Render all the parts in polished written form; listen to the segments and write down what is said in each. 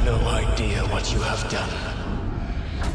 no idea what you have done.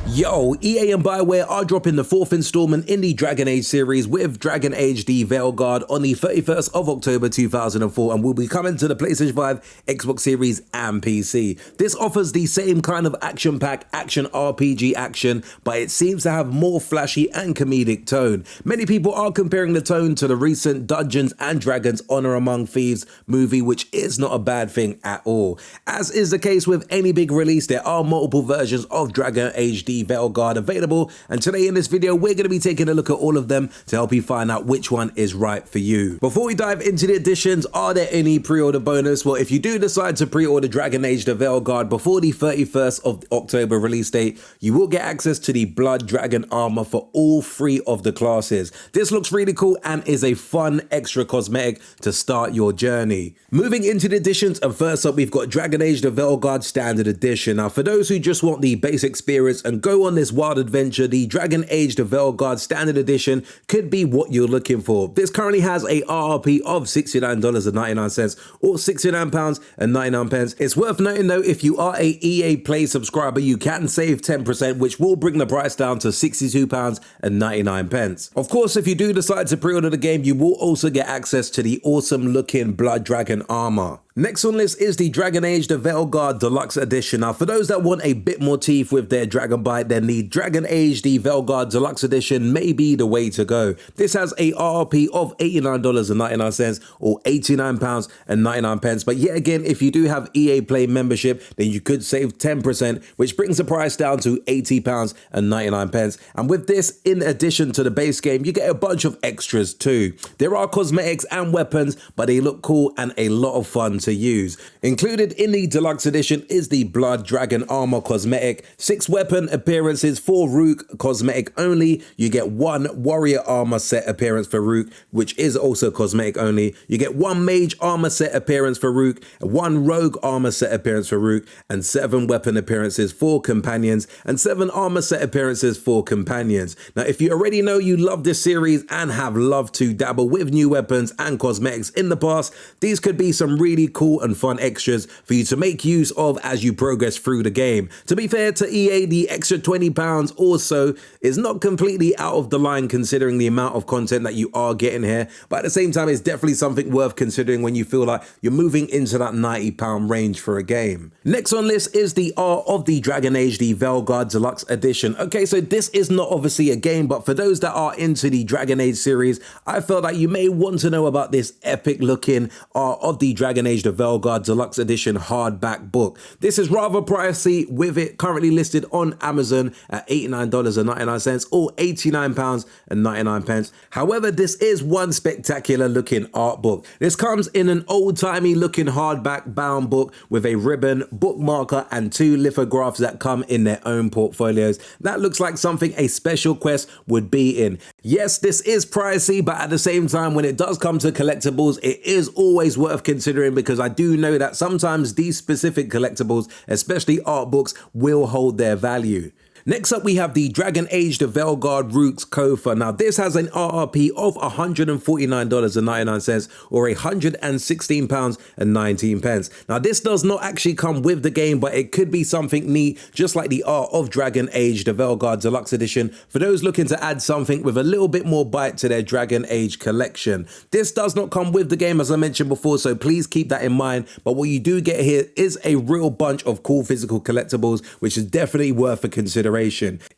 Yo, EA and BioWare are dropping the 4th installment in the Dragon Age series with Dragon Age the Veilguard on the 31st of October 2004 and will be coming to the PlayStation 5, Xbox Series and PC. This offers the same kind of action-packed action RPG action, but it seems to have more flashy and comedic tone. Many people are comparing the tone to the recent Dungeons and Dragons Honor Among Thieves movie, which is not a bad thing at all. As is the case with any big release, there are multiple versions of Dragon Age the Veilguard available, and today in this video we're going to be taking a look at all of them to help you find out which one is right for you. Before we dive into the additions, are there any pre-order bonus? Well, if you do decide to pre-order Dragon Age the Veilguard before the 31st of October release date, you will get access to the Blood Dragon armor for all 3 of the classes. This looks really cool and is a fun extra cosmetic to start your journey. Moving into the additions, and first up we've got Dragon Age the Veilguard Standard Edition. Now for those who just want the base experience and go on this wild adventure, the Dragon Age the Veilguard Standard Edition could be what you're looking for. This currently has a RRP of $69.99 or £69.99. It's worth noting though, if you are a EA Play subscriber, you can save 10%, which will bring the price down to £62.99. Of course, if you do decide to pre-order the game, you will also get access to the awesome looking Blood Dragon armor. Next on the list is the Dragon Age the Veilguard Deluxe Edition. Now for those that want a bit more teeth with their Dragon Bite, then the Dragon Age the Veilguard Deluxe Edition may be the way to go. This has a RRP of $89.99 or £89.99, but yet again, if you do have EA Play membership, then you could save 10%, which brings the price down to £80.99. And with this, in addition to the base game, you get a bunch of extras too. There are cosmetics and weapons, but they look cool and a lot of fun to use. Included in the Deluxe Edition is the Blood Dragon armor cosmetic, 6 weapon appearances for Rook cosmetic only. You get 1 warrior armor set appearance for Rook, which is also cosmetic only. You get 1 mage armor set appearance for Rook, 1 rogue armor set appearance for Rook, and 7 weapon appearances for companions, and 7 armor set appearances for companions. Now if you already know you love this series and have loved to dabble with new weapons and cosmetics in the past, these could be some really cool and fun extras for you to make use of as you progress through the game. To be fair to EA, the extra £20 or so is not completely out of the line considering the amount of content that you are getting here, but at the same time it's definitely something worth considering when you feel like you're moving into that £90 range for a game. Next on list is the Art of the Dragon Age the Veilguard Deluxe Edition. Okay, so this is not obviously a game, but for those that are into the Dragon Age series, I felt that you may want to know about this epic looking Art of the Dragon Age the Veilguard Deluxe Edition hardback book. This is rather pricey, with it currently listed on Amazon at $89.99 or £89.99. However, this is one spectacular looking art book. This comes in an old-timey looking hardback bound book with a ribbon, bookmarker and 2 lithographs that come in their own portfolios. That looks like something a special quest would be in. Yes, this is pricey, but at the same time, when it does come to collectibles, it is always worth considering, because I do know that sometimes these specific collectibles, especially art books, will hold their value. Next up, we have the Dragon Age the Veilguard Rook's Coffer. Now, this has an RRP of $149.99 or £116.19. Now, this does not actually come with the game, but it could be something neat, just like the Art of Dragon Age the Veilguard Deluxe Edition, for those looking to add something with a little bit more bite to their Dragon Age collection. This does not come with the game, as I mentioned before, so please keep that in mind. But what you do get here is a real bunch of cool physical collectibles, which is definitely worth a consideration.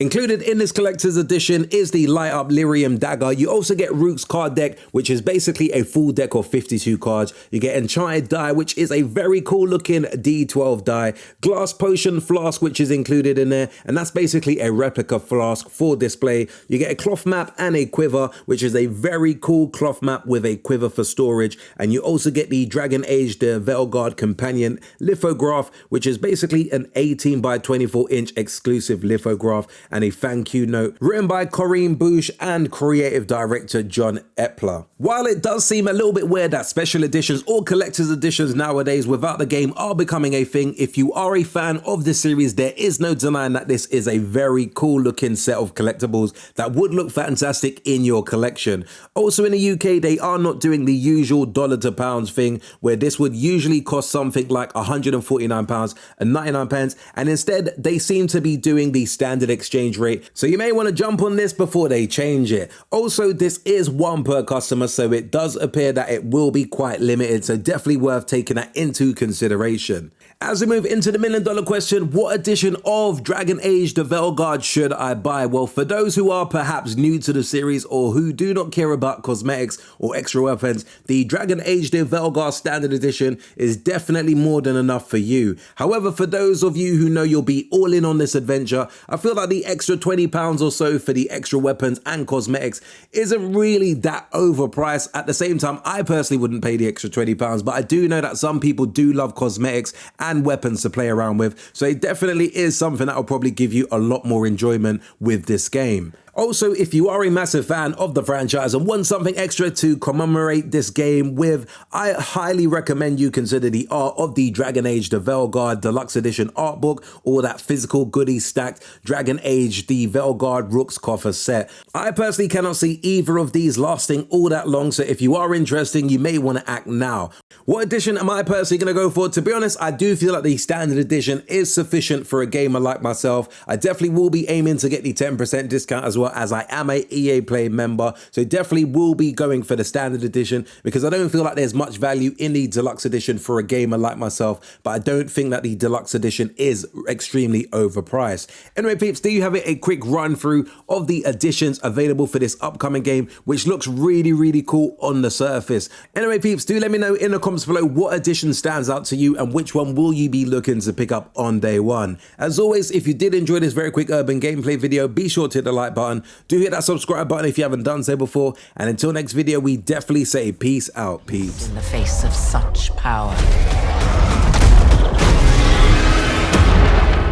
Included in this collector's edition is the light up Lyrium Dagger. You also get Rook's card deck, which is basically a full deck of 52 cards. You get Enchanted Die, which is a very cool looking D12 die. Glass Potion Flask, which is included in there, and that's basically a replica flask for display. You get a cloth map and a quiver, which is a very cool cloth map with a quiver for storage. And you also get the Dragon Age the Veilguard Companion lithograph, which is basically an 18 by 24 inch exclusive lithograph infograph and a thank you note written by Corinne Bush and creative director John Epler. While it does seem a little bit weird that special editions or collector's editions nowadays without the game are becoming a thing, if you are a fan of the series, there is no denying that this is a very cool looking set of collectibles that would look fantastic in your collection. Also in the UK, they are not doing the usual dollar to pounds thing where this would usually cost something like £149 and 99 pence, and instead they seem to be doing the standard exchange rate, so you may want to jump on this before they change it. Also, this is one per customer, so it does appear that it will be quite limited, so definitely worth taking that into consideration. As we move into the $1 million question, what edition of Dragon Age the Veilguard should I buy? Well, for those who are perhaps new to the series or who do not care about cosmetics or extra weapons, the Dragon Age the Veilguard Standard Edition is definitely more than enough for you. However, for those of you who know you'll be all in on this adventure, I feel like the extra £20 or so for the extra weapons and cosmetics isn't really that overpriced. At the same time, I personally wouldn't pay the extra £20, but I do know that some people do love cosmetics and weapons to play around with, so it definitely is something that will probably give you a lot more enjoyment with this game. Also, if you are a massive fan of the franchise and want something extra to commemorate this game with, I highly recommend you consider the art of the Dragon Age the Veilguard Deluxe Edition art book, or that physical goodie stacked Dragon Age the Veilguard Rook's Coffer set. I personally cannot see either of these lasting all that long, so if you are interested, you may want to act now. What edition am I personally going to go for? To be honest, I do feel like the standard edition is sufficient for a gamer like myself. I definitely will be aiming to get the 10% discount as well, as I am a EA Play member, so definitely will be going for the standard edition because I don't feel like there's much value in the deluxe edition for a gamer like myself, but I don't think that the deluxe edition is extremely overpriced. Anyway peeps, there you have it, a quick run through of the editions available for this upcoming game, which looks really cool on the surface. Anyway peeps, do let me know in the comments below what edition stands out to you and which one will you be looking to pick up on day one. As always, if you did enjoy this very quick urban gameplay video, be sure to hit the like button. Do hit that subscribe button if you haven't done so before. And until next video, we definitely say peace out, peeps. In the face of such power.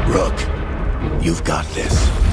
Rook, you've got this.